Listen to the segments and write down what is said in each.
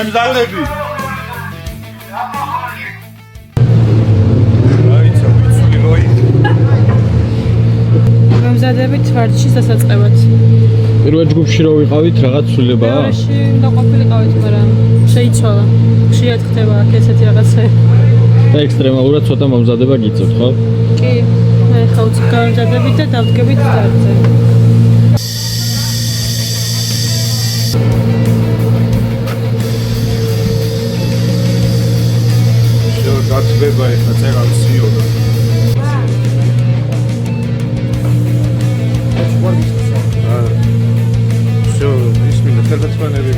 მზადები. გამზადებით ვარჯიშის დასაწყებად. პირველ ჯგუფში რო ვიყავით, რაღაც ცვლილებაა? პირველში უნდა ყოფილიყავით, მაგრამ შეიცვალა. ხშირად ხდება აქ ესეთი რაღაცები. და ექსტრემალურად ცოტა მომზადება გიწევთ, ხო? კი, მე ხა უცებ გამზადებით და დავდგებით სტარტზე. გაწდება ეხლა წერალ სიოდა. Всё, ისმინა ხელმძღვანელი.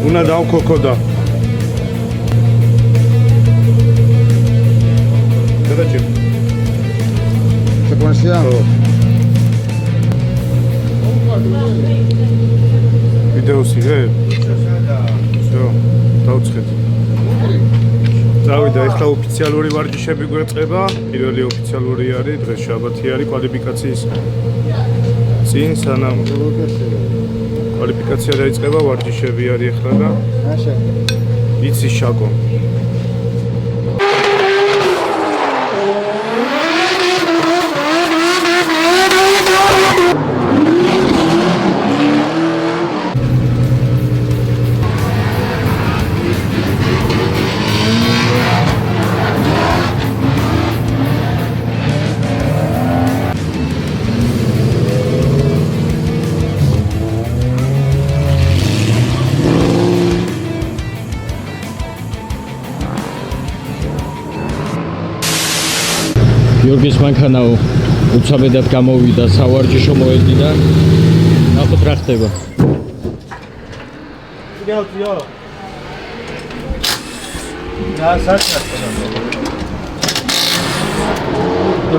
უნდა დავქოქოდა. გადაჭი. შეკვანშია? ვიდეოსი რე? всё, დავწხეთ. დავიდა, ეხლა ოფიციალური ვარჯიშები გვეწყება. პირველი ოფიციალური არის დღეს შაბათი არის კვალიფიკაციის წინ სანამ კვალიფიკაცია დაიწყება, ვარჯიშები არის ეხლა და იცი შაკო. გიორგის მანქანაო უცაბედად გამოვიდა, სავარჯიშო მოედინა. ნახოთ რა ხდება. გიორგიო. რა საჭიროა?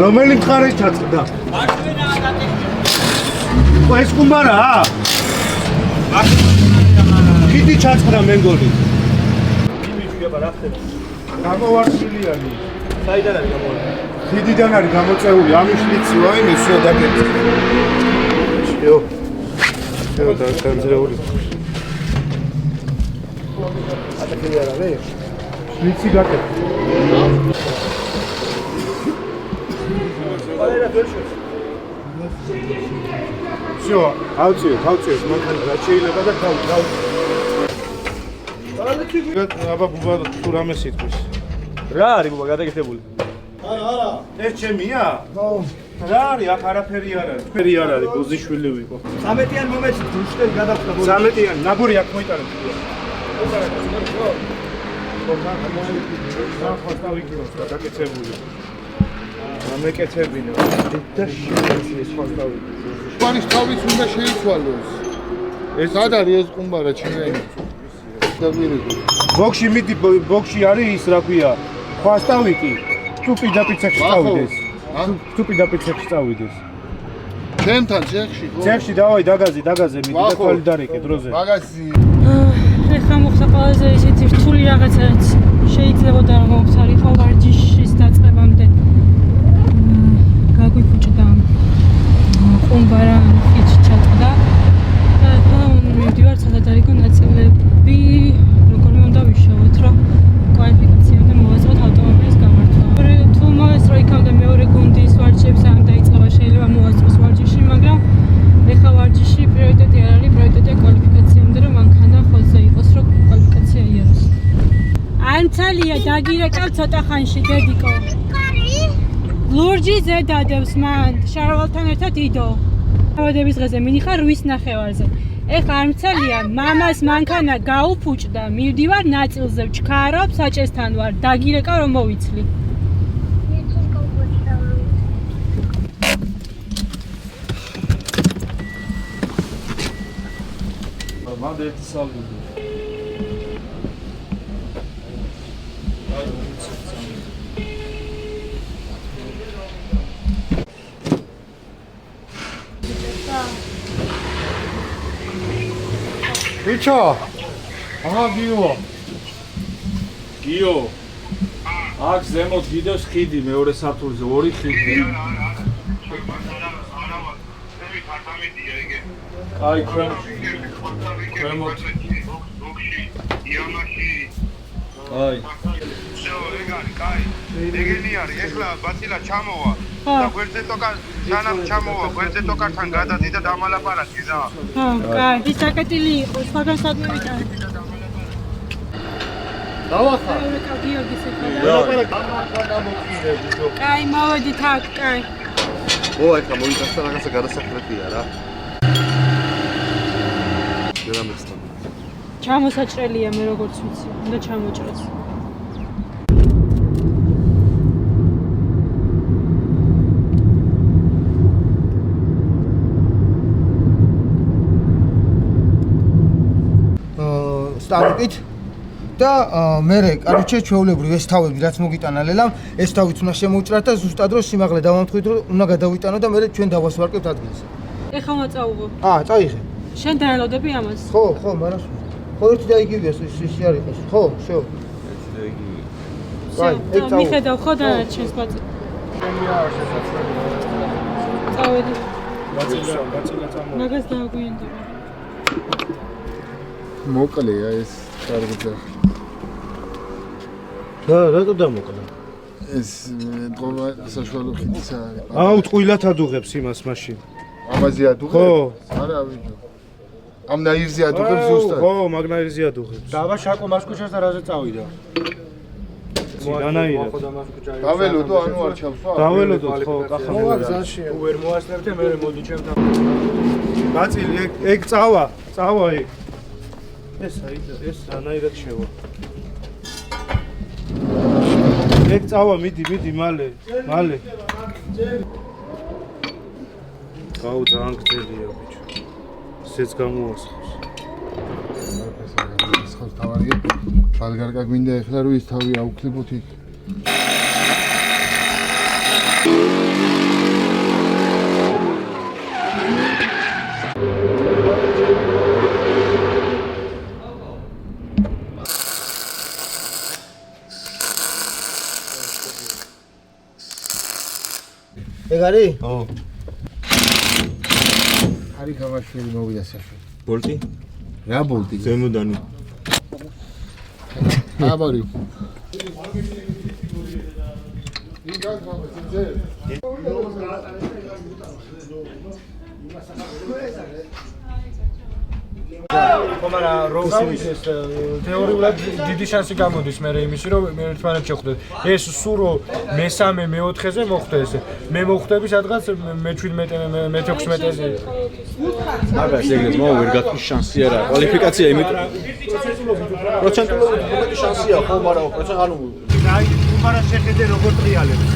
რომელი მხარე ჩაწყდა? ეს კუმბარაა? ხიდი ჩაწყდა მეგონი. იმიჯება რა ხდება? გამოვარდილი არის. საიდან არის გამოვარდილი? ხიდიდან არის გამოწეული, ამის ლიცი ვაიმე შევ დაგეწე. შევ დაგეწეული. ატაკილი არა მე? ლიცი გაკეთე. ყველა დოშოს. შევ, ავწიოთ, მანქანა რა შეიძლება და თავ. აბა ბუბა თუ რამე სიტყვის. რა არის ბუბა გადაგეთებული? არა, ეს ჩემია? ხო. რა არის, აქ არაფერი არ არის. ფერი არ არის, ბოზიშვილი ვიყო. 13-იან მომეცი დუშტენ გადახდა. 13-იან, ნაბური აქ მოიტანე. გაკეთებული. ამეკეთებინა. და შეიძლება სხვასავი. სპანის თავიც უნდა შეიცვალოს. ეს სად არის ეს ყუმბარა ჩემი? ბოქში მიდი, ბოქში არის ის რა ქვია. ხვასტავიკი. თუ პირდაპირ ცეხში წავიდეს. თუ პირდაპირ ცეხში წავიდეს. ჩემთან ცეხში ხო? ცეხში დავაი დაგაზე მიდი და თვალი დარეკე დროზე. მაგაზი. ეხლა მოხდა ყველაზე ისეთი რთული რაღაცაც შეიძლებოდა რომ მოვცალიყო ვარჯიშის დაწყებამდე. გაგვიფუჭდა ყუმბარა ხიდში ჩატყდა. და ეხლა მივდივარ სადარიგო ნაწილები როგორ უნდა ვიშოვოთ რომ კვალიფიკაციამდე მოვაწყოთ ავტომობილის გამართვა. თუ მოესწრო იქამდე მეორე გუნდის ვარჯიშებს ამ დაიწყება შეიძლება მოვაწყოს ვარჯიში, მაგრამ ეხლა ვარჯიში პრიორიტეტი არ არის, პრიორიტეტია კვალიფიკაციამდე რომ მანქანა ხოზე იყოს, რომ კვალიფიკაცია იაროს. ანცალია დაგირეკავ ცოტა ხანში დედიკო. ლურჯი ზედადებს მან შარვალთან ერთად იდო. ავადების დღეზე მინიხარ 8 ნახევარზე. ეხლა არმცალია მამას მანქანა გაუფუჭდა, მივდივარ ნაწილზე, ვჩქარობ, საჭესთან ვარ, დაგირეკავ რომ მოვიცლი. მანდ ერთი სალვიდო. ვიჩო? აჰა, გიო. აქ ზემოთ ვიდეოს ხიდი მეორე სართულზე, ორი ხიდი. აი ქვემოთ. აი. დეგენი არის, ეხლა ბაცილა ჩამოვა. ხო. და გვერდზე ტოკა, სანამ ჩამოვა, გვერდზე ტოკართან გადადი და დამალაპარაკე რა. ხო, კაი, ის აკეტილი იყო, სხვაგან სადმე ვიტანე. დავახარ. გიორგის ეხლა. კაი, მოვედით აქ, კაი. ო, ეხლა მოიწასდა რაღაცა გადასაკრებია რა. გერამესთან. ჩამოსაჭრელია მე როგორც ვიცი, უნდა ჩამოჭრას. სტავით და მე კაროჩე ჩვეულებრივ ეს თავები რაც მოგიტანა ლელამ ეს თავიც უნდა შემოუჭრათ და ზუსტად რო სიმაღლე დავამთხვით რომ უნდა გადავიტანო და მე ჩვენ დავასვარკებთ ადგილზე. ეხლა უნდა წაუღო. წაიღე. შენ დაელოდები ამას? ხო, მაგრამ ხო ერთი და იგივეა ის არ იყოს. ხო, შო. მიხედავ ხო დანარჩენს ბაწი. წავედი. ბაცილა წამოვა. მაგას დააგვიანდება. მოკლეა ეს კარგია. რატო დამოკლა? ეს ყოლა საშუალო ხიდის არის. აუ ტყუილად ადუღებს იმას მაშინ. ამაზე ადუღებს? ხო. არა ვიჯო. ამ ნაირზე ადუღებს ზუსტად. ხო, მაგნაირზე ადუღებს. დაბა შაკო მასკუჩას და რაზე წავიდა? დანაირად. დაველოდო ანუ არ ჩავსვა? დაველოდოთ ხო, კახა. თუ ვერ მოასწრებდე მე მოდი ჩემთან. ბაწილი ეგ წავა ეგ. ეს დანაირად შევა. ეგ წავა, მიდი, მალე. გაუ ძალიან გძელია ბიჭო. ესეც გამოასხავს. ეს ხო თავარია. ბალგარკა გვინდა ეხლა რომ ის თავი აუქლებოთ იქ. ეგ არის? ო, არის გამაშვილი მოვიდა საშვი. ბოლტი? რა ბოლტი? ზემოდანი. აბარი. ხომარა როუსის ეს თეორიულად დიდი შანსი გამოდის მე იმისი რომ მე ერთმანეთს შეხვდეთ. ეს სურო მესამე მეოთხეზე მოხდეს. მე მოხდები სადღაც მე-17-ზე. მაგას ეგრეთ მოვა ვერ გაქვს შანსი არა. კვალიფიკაცია იმიტომ პროცენტულად მეტი შანსია ხო, მაგრამ პროცენტ ანუ აი, უხარა შეხედე როგორ ტრიალებს.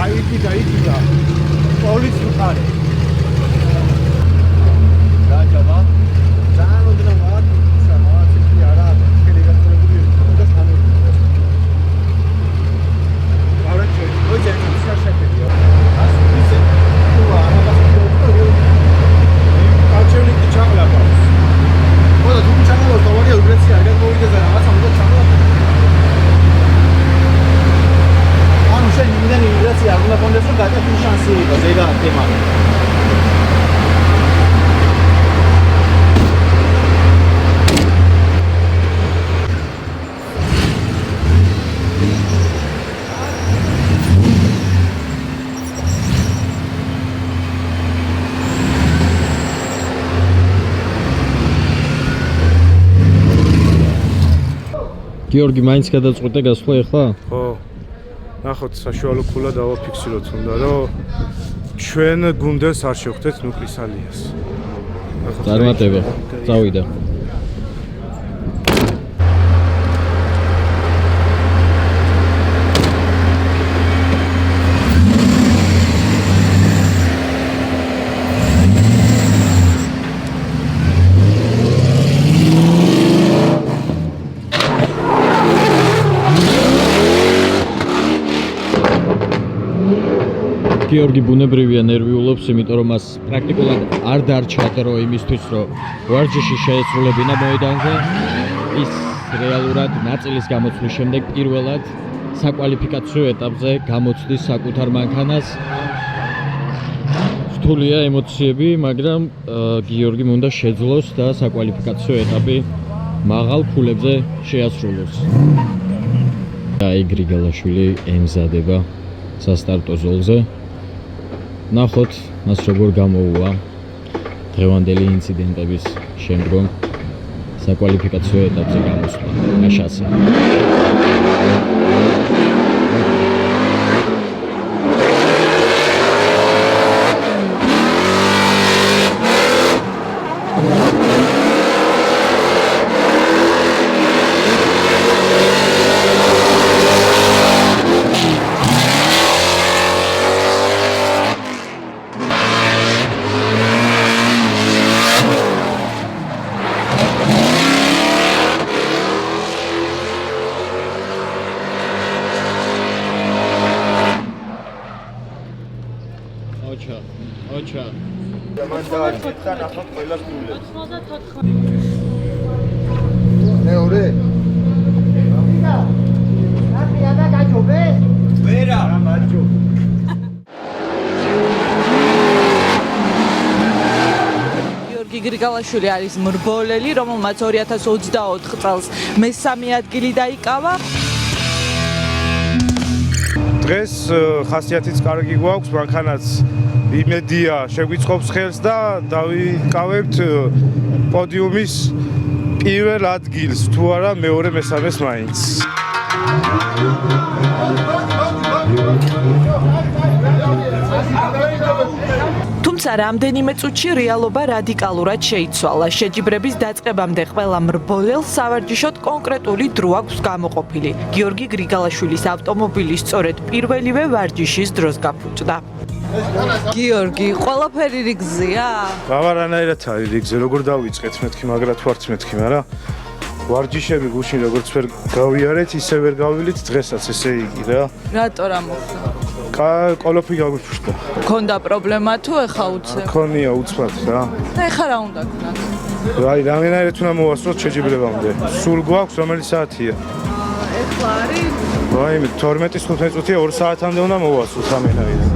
აი, იქი და პოლიც უხარე. დაჯაბა. ძალიან ოდნავ ვარ, სამააცი არა, ხელი გასწრებული და სამოწმე. არა ჩვენ, ოჯე ის შეხედე. ასე ისე თუ ამას კაჩევნიკი ჩაღლაბავს. ხო და თუ ჩამოვარ თავარია უგრეცია არ გამოვიდა და რაღაცა უნდა ჩამოვარ. ანუ შენ იმდენი უგრეცია არ უნდა კონდეს რომ გადაწყვეტ შანსი იყოს ეგა თემა. გიორგი მაინც გადაწყვეტე გასვლა ეხლა? ხო. ნახოთ საშუალო ქულა დავაფიქსიროთ უნდა რომ ჩვენ გუნდს არ შევხვდეთ ნუკლისალიას. წარმატება. წავიდა. გიორგი ბუნებრივია ნერვიულობს, იმიტომ რომ მას პრაქტიკულად არ დარჩა დრო იმისთვის, რომ ვარჯიში შეეცვლებინა მოედანზე. ის რეალურად ნაწილის გამოცვლის შემდეგ პირველად საკვალიფიკაციო ეტაპზე გამოცდის საკუთარ მანქანას. თუ რთულია ემოციები, მაგრამ გიორგიმ უნდა შეძლოს და საკვალიფიკაციო ეტაპი მაღალ ქულებზე შეასრულოს. აი გრიგალაშვილი ემზადება სასტარტო ზოლზე. ნახოთ, მას როგორ გამოუვა დღევანდელი ინციდენტების შემდგომ საკვალიფიკაციო ეტაპზე გამოსვლა. აშასი. ოჩა. მან დააკითხა ნახოთ ყველა გულებს. 94. მეორე. ვერა, რა მაჯო. გიორგი გრიგალაშვილი არის მრბოლელი, რომელმაც 2024 წელს მესამე ადგილი დაიკავა. დღეს ხასიათიც კარგი გვაქვს, მანქანაც იმედია შეგვიწყობს ხელს და დავიკავებთ პოდიუმის პირველ ადგილს, თუ არა მეორე მესამეს მაინც. თუმცა რამდენიმე წუთში რეალობა რადიკალურად შეიცვალა. შეჯიბრების დაწყებამდე ყველა მრბოლელს სავარჯიშოდ კონკრეტული დრო აქვს გამოყოფილი. გიორგი გრიგალაშვილის ავტომობილი სწორედ პირველივე ვარჯიშის დროს გაფუჭდა. გიორგი, ყველაფერი რიგზეა? გავარანაირად არის რიგზე, როგორ დავიწყეთ მეთქი, მაგრა თუ არც მეთქი, მაგრამ ვარჯიშები გუშინ როგორც ვერ გავიარეთ, ისე ვერ გავილით დღესაც, ესე იგი რა. რატო რა მოხდა? ყოლოფი გაგვიფუშტა. ქონდა პრობლემა თუ ეხა უცებ? ქონია უცბად რა. და ეხა რა უნდა გქონათ? აი, რამდენად უნდა მოვასწროთ შეჯიბრებამდე. სულ გვაქვს რომელი საათია? ეხლა არის? აი, 12-15 წუთია 2 საათამდე უნდა მოვასწროთ რამენაირად.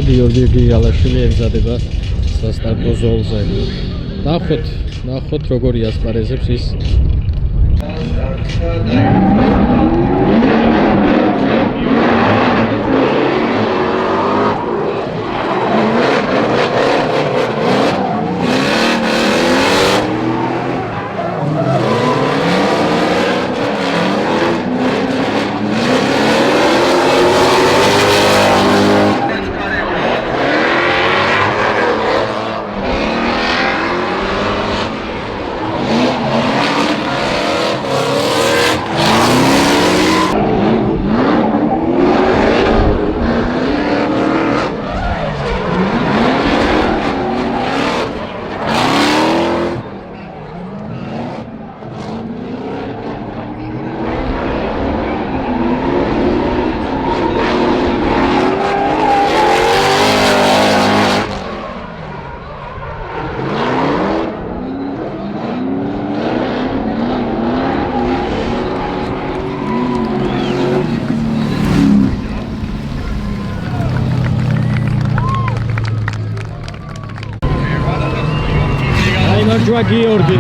გიორგი გრიგალაშვილი ემზადება სასტარტო ზოლზე. ნახოთ როგორი ასპარეზებს ის. დაბრუნდება გიორგი.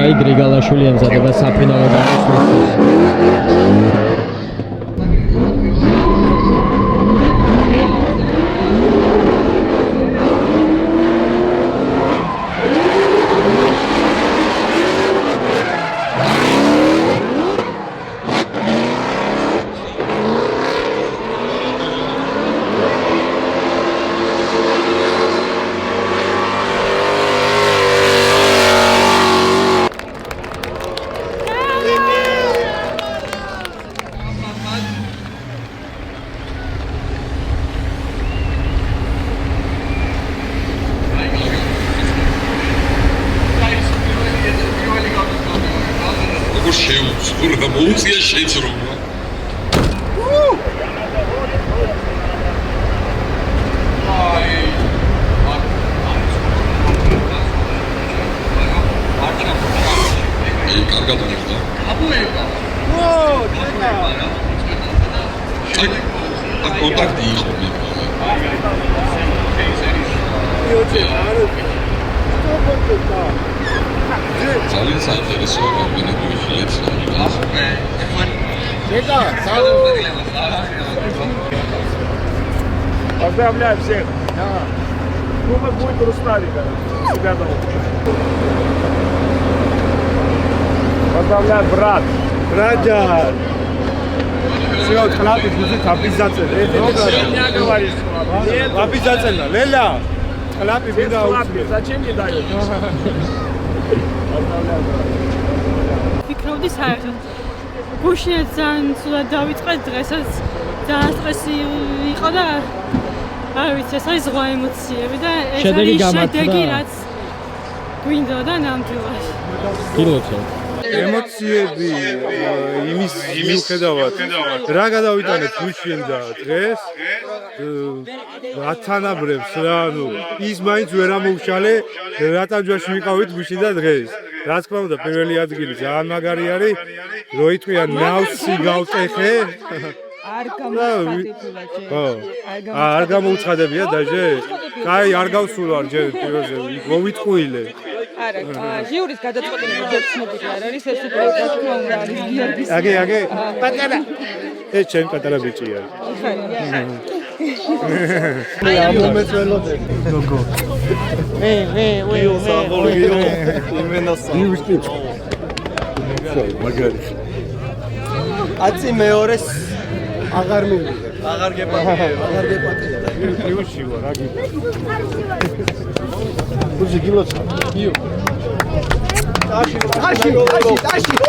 აი გრიგალაშვილი ემზადება საფინალო დაღწევას. მოუწია შეძრომა. აი, კარგად მივიდა. აბუება. აი, კონტაქტი იყო მე. ძალიან საინტერესოა გამბინებული შეიძლება. Чека, поздравляю всех. Кубок будет Руставика. Ребята. Поздравляю, брат. Братья. Все, хлопцы, будет обязательно. Не говоришь. Нет, обязательно. Леля. Хлопцы, беда. Зачем не даешь? Поздравляю, брат. ვიქნებდი საერთოდ გუშინაც ძალიან ცუდად დავიწყე დღესაც ძალიან სტრესი იყო და არ ვიცი ეს არის ზღვა ემოციები და ეს არის შედეგი რაც გვინდოდა ნამდვილად გილოცავ ემოციები იმის მიუხედავად რა გადავიტანეთ გუშინ და დღეს ათანაბრებს რა ნუ ის მაინც ვერ ამოუშალე რატომ ჯვარში ვიყავით გუშინ და დღეს რა თქმა უნდა პირველი ადგილი ძალიან მაგარი არის რო იტყვიან ნავსი გავწეხე არ გამოუცხადებია დაჟე კაი არ გავსულვარ ჯერ პირველზე მოვიტყუილე არა ჟიურის გადაწყვეტილება ჯერ ცნობილი არ არის ეს უკვე რა თქმა უნდა არის გიორგის აგე პატარა ეს ჩემ პატარა ბიჭია აი ამ მომეწველოდები გოგო აცი მეორეს აღარ მივიდა. აღარ გეპატია. პლუსი ვარ, რა გიქ. პლუსი გილოცა. ტაში.